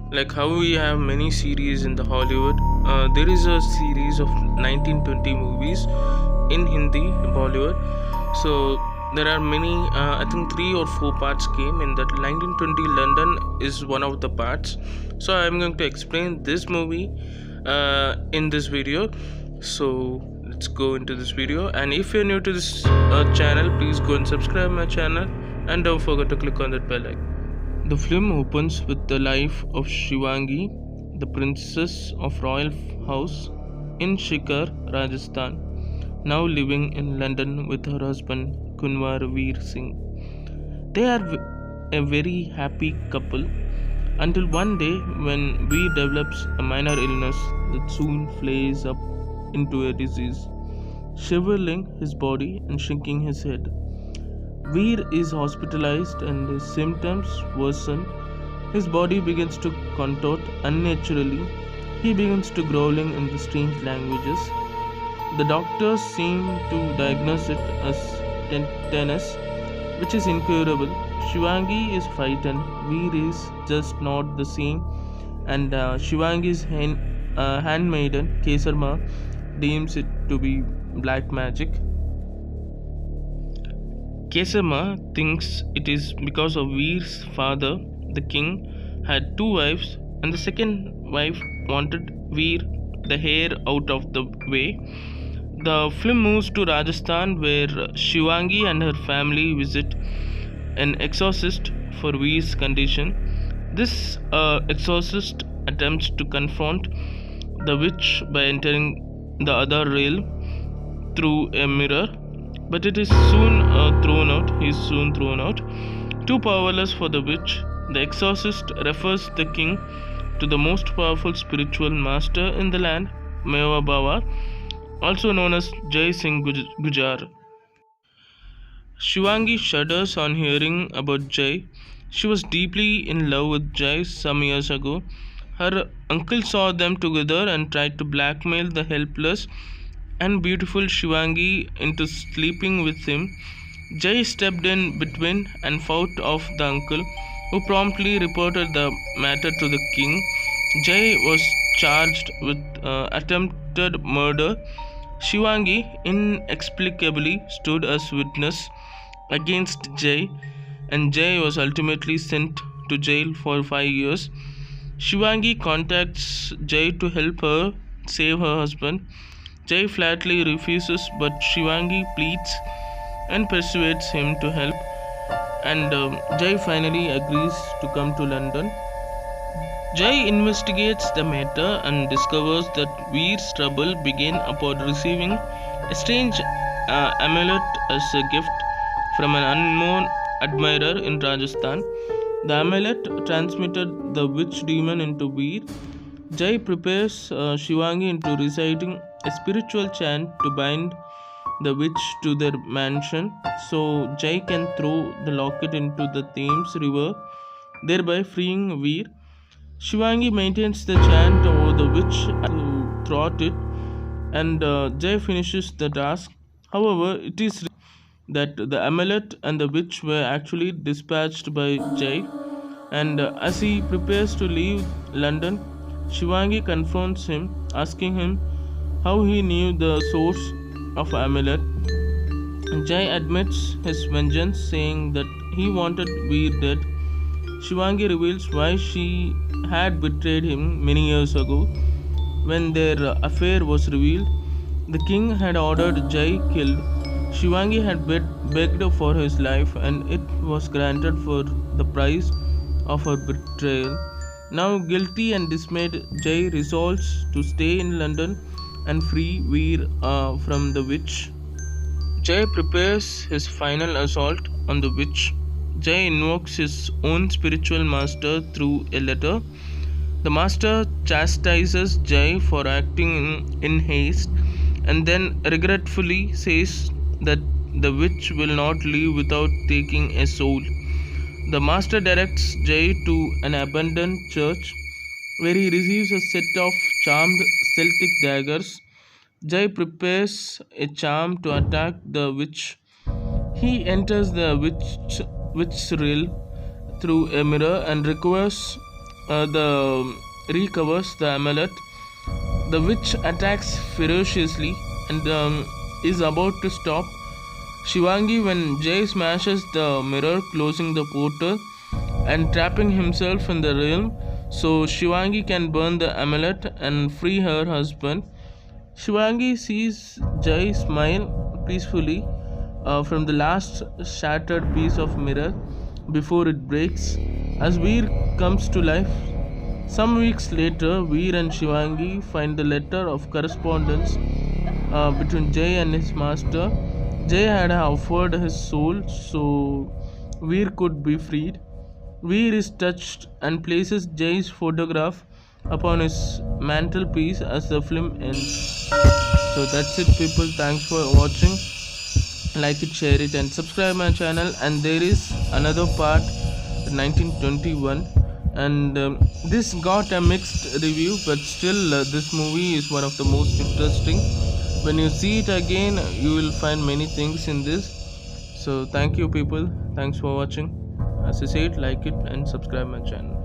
Like how we have many series in the Hollywood, there is a series of 1920 movies in Hindi Bollywood. So there are many, I think 3 or 4 parts came in that. 1920 London is one of the parts. So I'm going to explain this movie in this video. So let's go into this video, and if you're new to this channel, please go and subscribe my channel, and don't forget to click on that bell icon. The film opens with the life of Shivangi, the princess of royal house in Shikar, Rajasthan, now living in London with her husband Kunwar Veer Singh. They are a very happy couple until one day when Veer develops a minor illness that soon flares up into a disease, shriveling his body and shrinking his head. Veer is hospitalized and his symptoms worsen. His body begins to contort unnaturally. He begins to growling in the strange languages. The doctors seem to diagnose it as tetanus, which is incurable. Shivangi is frightened. Veer is just not the same, and Shivangi's handmaiden Kesarma deems it to be black magic. Kesama thinks it is because of Veer's father, the king, had 2 wives, and the second wife wanted Veer the hair out of the way. The film moves to Rajasthan, where Shivangi and her family visit an exorcist for Veer's condition. This exorcist attempts to confront the witch by entering the other realm through a mirror, but it is soon thrown out. He is soon thrown out. Too powerless for the witch, the exorcist refers the king to the most powerful spiritual master in the land, Meva Baba, also known as Jai Singh Gujar. Shivangi shudders on hearing about Jai. She was deeply in love with Jai some years ago. Her uncle saw them together and tried to blackmail the helpless and beautiful Shivangi into sleeping with him. Jai stepped in between and fought off the uncle, who promptly reported the matter to the king. Jai was charged with attempted murder. Shivangi inexplicably stood as witness against Jai, and Jai was ultimately sent to jail for 5 years. Shivangi contacts Jai to help her save her husband. Jai flatly refuses, but Shivangi pleads and persuades him to help, and Jai finally agrees to come to London. Jai investigates the matter and discovers that Veer's trouble began upon receiving a strange amulet as a gift from an unknown admirer in Rajasthan. The amulet transmitted the witch demon into Veer. Jai prepares Shivangi into reciting a spiritual chant to bind the witch to their mansion so Jai can throw the locket into the Thames River, thereby freeing Veer. Shivangi maintains the chant over the witch to thwart it, and Jai finishes the task. However, it is that the amulet and the witch were actually dispatched by Jai, and as he prepares to leave London, Shivangi confronts him, asking him how he knew the source of amulet. Jai admits his vengeance, saying that he wanted Veer dead. Shivangi reveals why she had betrayed him many years ago. When their affair was revealed, the king had ordered Jai killed. Shivangi had begged for his life, and it was granted for the price of her betrayal. Now guilty and dismayed, Jai resolves to stay in London and free Veer from the witch. Jai prepares his final assault on the witch. Jai invokes his own spiritual master through a letter. The master chastises Jai for acting in haste and then regretfully says that the witch will not leave without taking a soul. The master directs Jai to an abandoned church where he receives a set of charmed Celtic daggers. Jai prepares a charm to attack the witch. He enters the witch's realm through a mirror and recovers the recovers the amulet. The witch attacks ferociously and is about to stop Shivangi when Jay smashes the mirror, closing the portal and trapping himself in the realm so Shivangi can burn the amulet and free her husband. Shivangi sees Jai smile peacefully from the last shattered piece of mirror before it breaks as Veer comes to life. Some weeks later, Veer and Shivangi find the letter of correspondence between Jay and his master. Jay had offered his soul so Veer could be freed. Veer is touched and places Jay's photograph upon his mantelpiece as the film ends. So that's it, people. Thanks for watching. Like it, share it, and subscribe my channel. And there is another part, 1921, and this got a mixed review, but still, this movie is one of the most interesting. When you see it again, you will find many things in this. So thank you, people. Thanks for watching. As I said, like it and subscribe my channel.